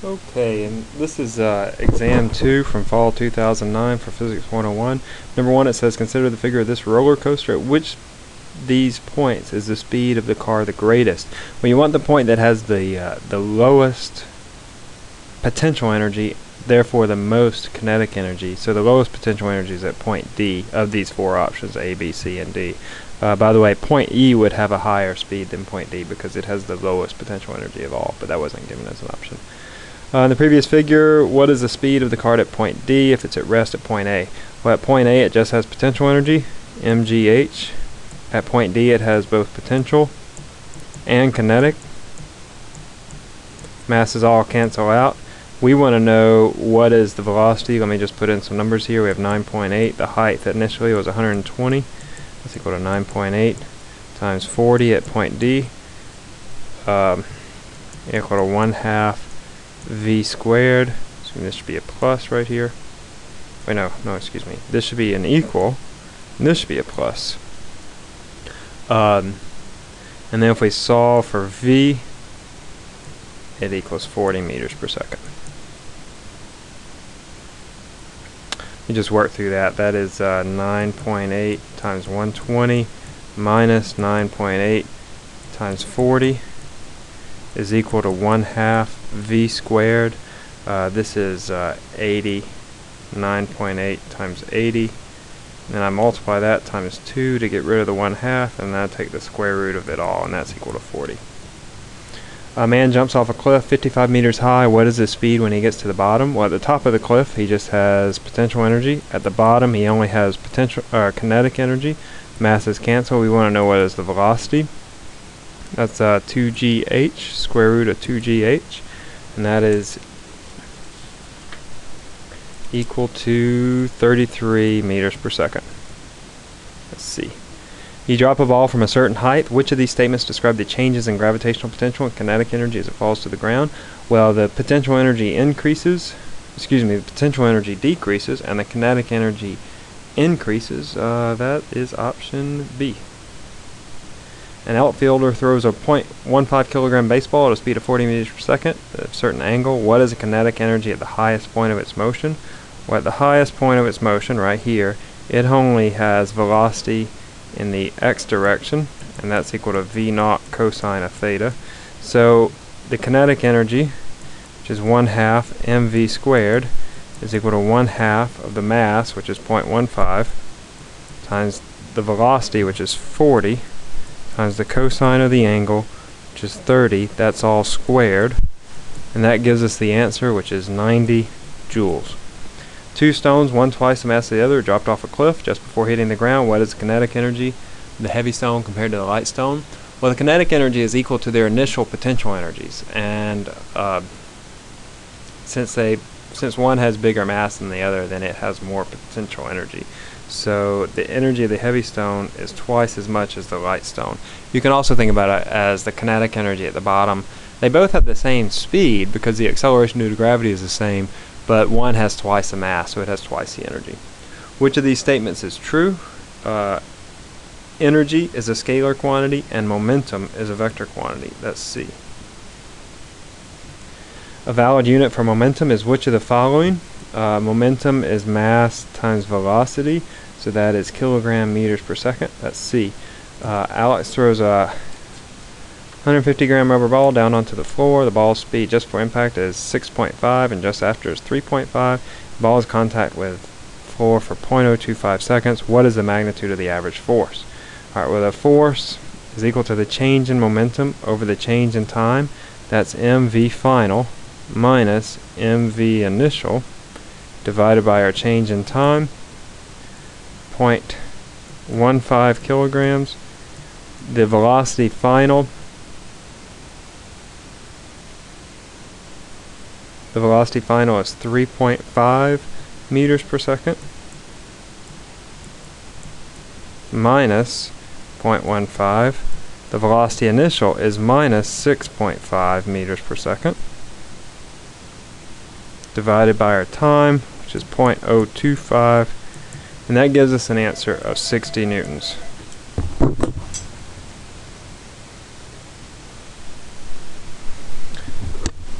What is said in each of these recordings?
Okay, and this is exam 2 from fall 2009 for physics 101. Number 1, it says consider the figure of this roller coaster. At which these points is the speed of the car the greatest? Well, you want the point that has the lowest potential energy, therefore the most kinetic energy. So the lowest potential energy is at point D of these four options, A, B, C, and D. By the way, point E would have a higher speed than point D because it has the lowest potential energy of all, but that wasn't given as an option. In the previous figure, what is the speed of the car at point D if it's at rest at point A? Well, at point A it just has potential energy, mgh. At point D it has both potential and kinetic. Masses all cancel out. We want to know what is the velocity. Let me just put in some numbers here. We have 9.8. The height initially was 120. That's equal to 9.8 times 40 at point D. Equal to 1/2 v squared. So this should be a plus right here. Wait, no, excuse me. This should be an equal, and this should be a plus. And then if we solve for v, it equals 40 meters per second. You just work through that. That is 9.8 times 120 minus 9.8 times 40 is equal to 1/2 v squared. This is 80. 9.8 times 80. And I multiply that times 2 to get rid of the 1/2, and then I take the square root of it all, and that's equal to 40. A man jumps off a cliff 55 meters high. What is his speed when he gets to the bottom? Well, at the top of the cliff, he just has potential energy. At the bottom, he only has kinetic energy. Masses cancel. We want to know what is the velocity. That's 2gh, square root of 2gh, and that is equal to 33 meters per second. Let's see. You drop a ball from a certain height. Which of these statements describe the changes in gravitational potential and kinetic energy as it falls to the ground? Well, the potential energy the potential energy decreases and the kinetic energy increases. That is option B. An outfielder throws a .15 kilogram baseball at a speed of 40 meters per second at a certain angle. What is the kinetic energy at the highest point of its motion? Well, at the highest point of its motion, right here, it only has velocity in the x direction, and that's equal to v0 cosine of theta. So the kinetic energy, which is 1/2 mv squared, is equal to 1/2 of the mass, which is 0.15, times the velocity, which is 40, times the cosine of the angle, which is 30. That's all squared, and that gives us the answer, which is 90 joules. Two stones, one twice the mass of the other, dropped off a cliff just before hitting the ground. What is the kinetic energy of the heavy stone compared to the light stone? Well, the kinetic energy is equal to their initial potential energies, and since one has bigger mass than the other, then it has more potential energy. So the energy of the heavy stone is twice as much as the light stone. You can also think about it as the kinetic energy at the bottom. They both have the same speed because the acceleration due to gravity is the same, but one has twice the mass, so it has twice the energy. Which of these statements is true? Energy is a scalar quantity and momentum is a vector quantity. That's C. A valid unit for momentum is which of the following? Momentum is mass times velocity, so that is kilogram meters per second. That's C. Alex throws a 150-gram rubber ball down onto the floor. The ball's speed just before impact is 6.5 and just after is 3.5. The ball is in contact with floor for 0.025 seconds. What is the magnitude of the average force? Alright, well, the force is equal to the change in momentum over the change in time. That's mv final minus mv initial divided by our change in time, 0.15 kilograms. The velocity final, is 3.5 meters per second minus 0.15. The velocity initial is minus 6.5 meters per second divided by our time, which is 0.025, and that gives us an answer of 60 newtons.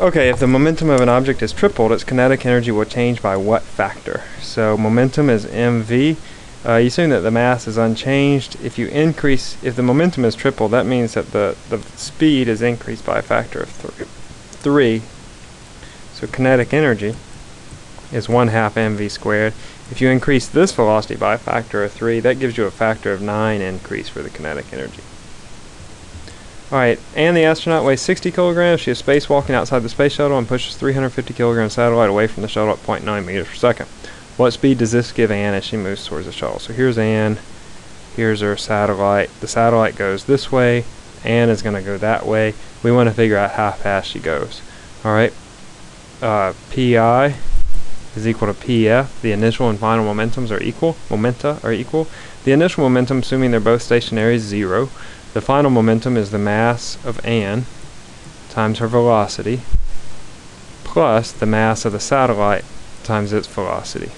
Okay, if the momentum of an object is tripled, its kinetic energy will change by what factor? So momentum is mv. You assume that the mass is unchanged. If the momentum is tripled, that means that the speed is increased by a factor of 3. So kinetic energy is 1/2 mv squared. If you increase this velocity by a factor of 3, that gives you a factor of 9 increase for the kinetic energy. Alright, and the astronaut weighs 60 kilograms. She is spacewalking outside the space shuttle and pushes 350 kilogram satellite away from the shuttle at 0.9 meters per second. What speed does this give Anne as she moves towards the shuttle? So here's Anne, here's her satellite. The satellite goes this way, Anne is going to go that way. We want to figure out how fast she goes. Alright, Pi is equal to Pf. The initial and final momenta are equal. The initial momentum, assuming they're both stationary, is 0. The final momentum is the mass of Anne times her velocity plus the mass of the satellite times its velocity.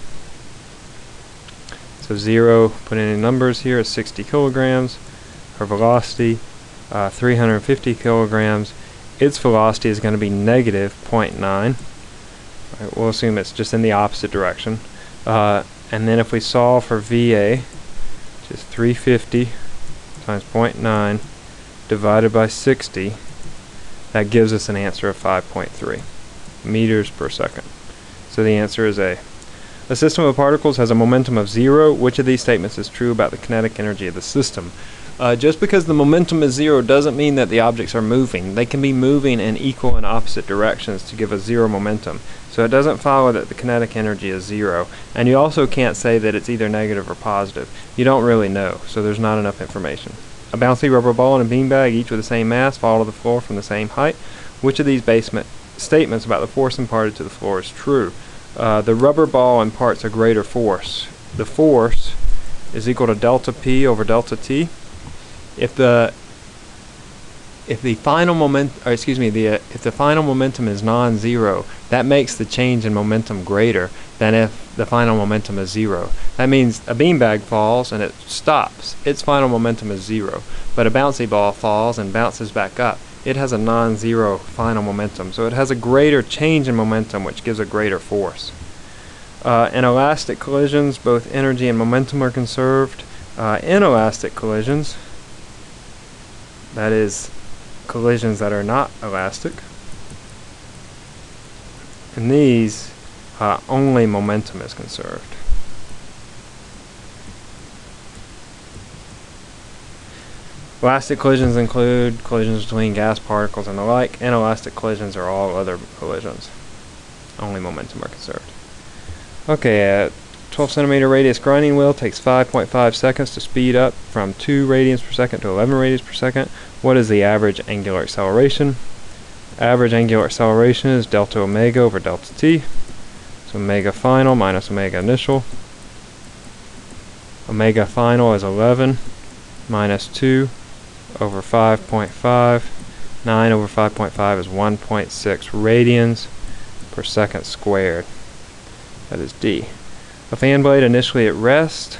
So 0, put in numbers here, is 60 kilograms. Her velocity, 350 kilograms. Its velocity is going to be negative 0.9. Right, we'll assume it's just in the opposite direction. And then if we solve for VA, which is 350 times 0.9 divided by 60, that gives us an answer of 5.3 meters per second. So the answer is A. A system of particles has a momentum of 0. Which of these statements is true about the kinetic energy of the system? Just because the momentum is 0 doesn't mean that the objects are moving. They can be moving in equal and opposite directions to give a 0 momentum. So it doesn't follow that the kinetic energy is 0. And you also can't say that it's either negative or positive. You don't really know, so there's not enough information. A bouncy rubber ball and a beanbag, each with the same mass, fall to the floor from the same height. Which of these statements about the force imparted to the floor is true? The rubber ball imparts a greater force. The force is equal to delta P over delta T. If the final momentum is non-zero, that makes the change in momentum greater than if the final momentum is 0. That means a beanbag falls and it stops. Its final momentum is 0. But a bouncy ball falls and bounces back up. It has a non-zero final momentum, so it has a greater change in momentum, which gives a greater force. In elastic collisions, both energy and momentum are conserved. Inelastic collisions, that is, collisions that are not elastic, in these, only momentum is conserved. Elastic collisions include collisions between gas particles and the like. Inelastic collisions are all other collisions. Only momentum are conserved. Okay, a 12 centimeter radius grinding wheel takes 5.5 seconds to speed up from 2 radians per second to 11 radians per second. What is the average angular acceleration? Average angular acceleration is delta omega over delta t. So omega final minus omega initial. Omega final is 11 minus 2 over 5.5. 9 over 5.5 is 1.6 radians per second squared. That is D. A fan blade initially at rest,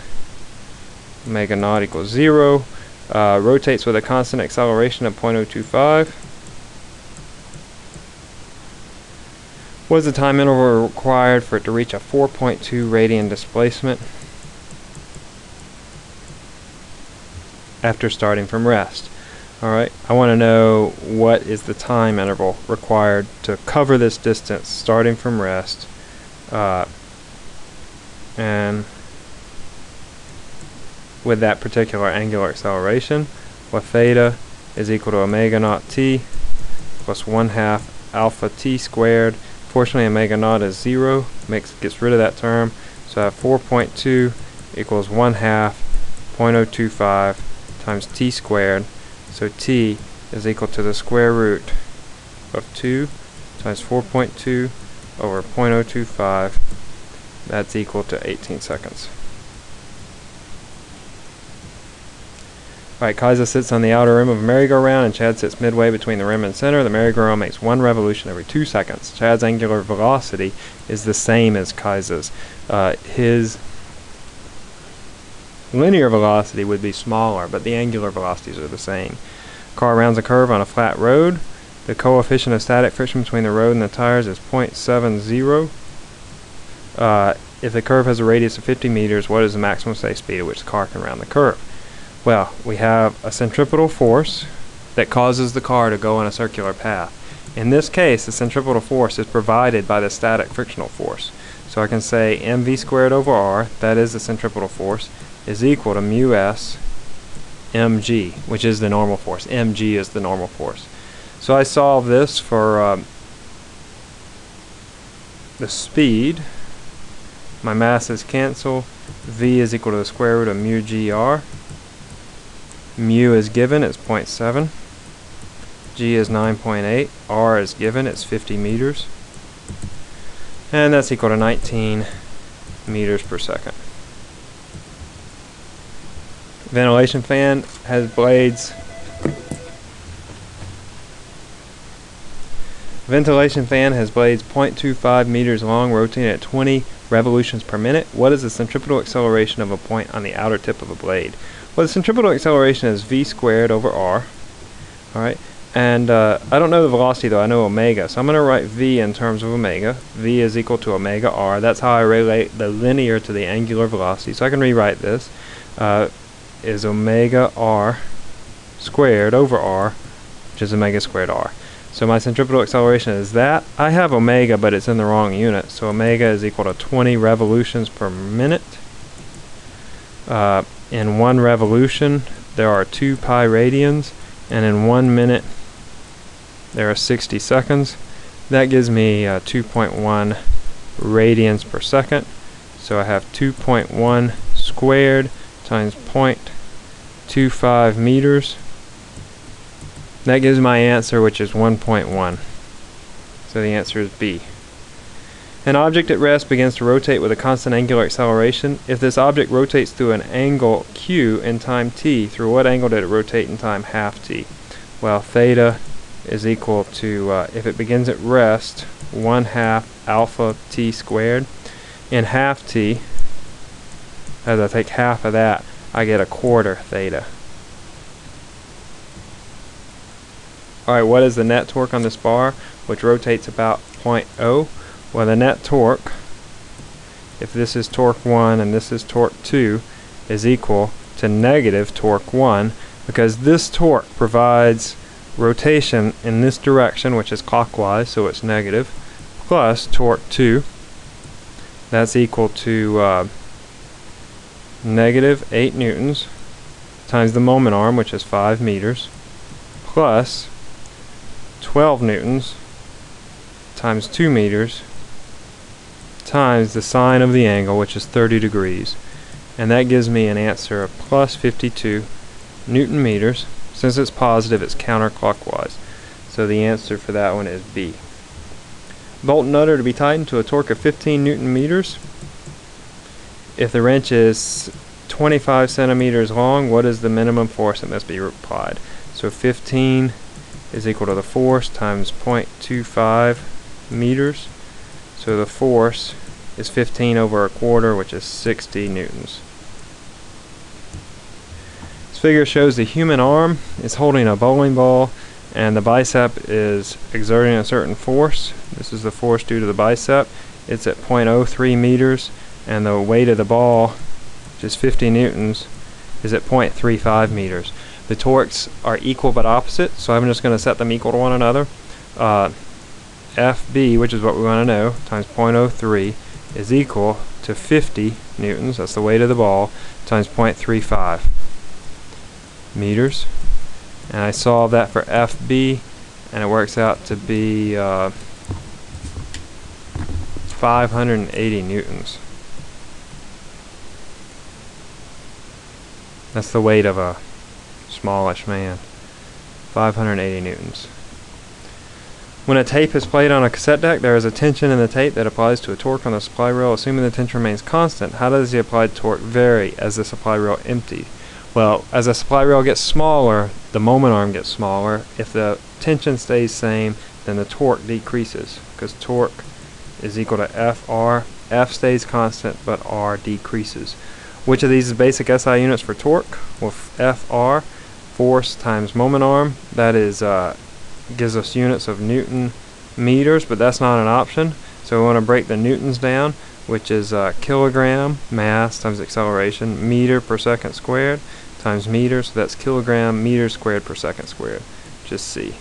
omega naught equals 0, rotates with a constant acceleration of 0.025. What is the time interval required for it to reach a 4.2 radian displacement after starting from rest? Alright, I want to know what is the time interval required to cover this distance starting from rest, and with that particular angular acceleration. Well, theta is equal to omega naught t plus 1/2 alpha t squared. Fortunately, omega naught is 0, gets rid of that term, so I have 4.2 equals 1/2 0.025 times t squared. So t is equal to the square root of 2 times 4.2 over 0.025. That's equal to 18 seconds. Alright, Kaisa sits on the outer rim of a merry-go-round and Chad sits midway between the rim and center. The merry-go-round makes 1 revolution every 2 seconds. Chad's angular velocity is the same as Kaisa's. His linear velocity would be smaller, but the angular velocities are the same. Car rounds a curve on a flat road. The coefficient of static friction between the road and the tires is 0.70. If the curve has a radius of 50 meters, what is the maximum safe speed at which the car can round the curve? Well, we have a centripetal force that causes the car to go on a circular path. In this case, the centripetal force is provided by the static frictional force. So I can say mv squared over r, that is the centripetal force, is equal to mu s mg, which is the normal force. Mg is the normal force. So I solve this for the speed. My masses cancel. V is equal to the square root of mu gr. Mu is given, it's 0.7. G is 9.8. R is given, it's 50 meters. And that's equal to 19 meters per second. Ventilation fan has blades. Ventilation fan has blades 0.25 meters long, rotating at 20 revolutions per minute. What is the centripetal acceleration of a point on the outer tip of a blade? Well, the centripetal acceleration is v squared over r. Alright, and I don't know the velocity though, I know omega. So I'm going to write v in terms of omega. V is equal to omega r. That's how I relate the linear to the angular velocity. So I can rewrite this. Is omega r squared over r, which is omega squared r. So my centripetal acceleration is that. I have omega, but it's in the wrong unit. So omega is equal to 20 revolutions per minute. In one revolution, there are 2 pi radians, and in 1 minute, there are 60 seconds. That gives me 2.1 radians per second. So I have 2.1 squared times 0.25 meters. That gives my answer, which is 1.1. So the answer is B. An object at rest begins to rotate with a constant angular acceleration. If this object rotates through an angle q in time t, through what angle did it rotate in time half t? Well, theta is equal to, if it begins at rest, 1/2 alpha t squared. In half t, as I take half of that, I get 1/4 theta. Alright, what is the net torque on this bar, which rotates about 0.0? Well, the net torque, if this is torque 1 and this is torque 2, is equal to negative torque 1, because this torque provides rotation in this direction, which is clockwise, so it's negative, plus torque 2. That's equal to negative 8 newtons times the moment arm, which is 5 meters, plus 12 newtons times 2 meters times the sine of the angle, which is 30 degrees. And that gives me an answer of plus 52 Newton meters. Since it's positive, it's counterclockwise. So the answer for that one is B. Bolt nutter to be tightened to a torque of 15 Newton meters. If the wrench is 25 centimeters long, what is the minimum force that must be applied? So 15 is equal to the force times 0.25 meters. So the force is 15 over 1/4, which is 60 newtons. This figure shows the human arm is holding a bowling ball, and the bicep is exerting a certain force. This is the force due to the bicep. It's at 0.03 meters, and the weight of the ball, which is 50 newtons, is at 0.35 meters. The torques are equal but opposite, so I'm just going to set them equal to one another. FB, which is what we want to know, times 0.03 is equal to 50 newtons, that's the weight of the ball, times 0.35 meters. And I solve that for FB, and it works out to be 580 newtons. That's the weight of a smallish man. 580 newtons. When a tape is played on a cassette deck, there is a tension in the tape that applies to a torque on the supply rail. Assuming the tension remains constant, how does the applied torque vary as the supply rail empties? Well, as the supply rail gets smaller, the moment arm gets smaller. If the tension stays same, then the torque decreases, because torque is equal to FR. F stays constant, but R decreases. Which of these is basic SI units for torque? Well, FR, force times moment arm, that is gives us units of Newton meters, but that's not an option. So we want to break the newtons down, which is kilogram mass times acceleration, meter per second squared times meter, so that's kilogram meters squared per second squared, which is C.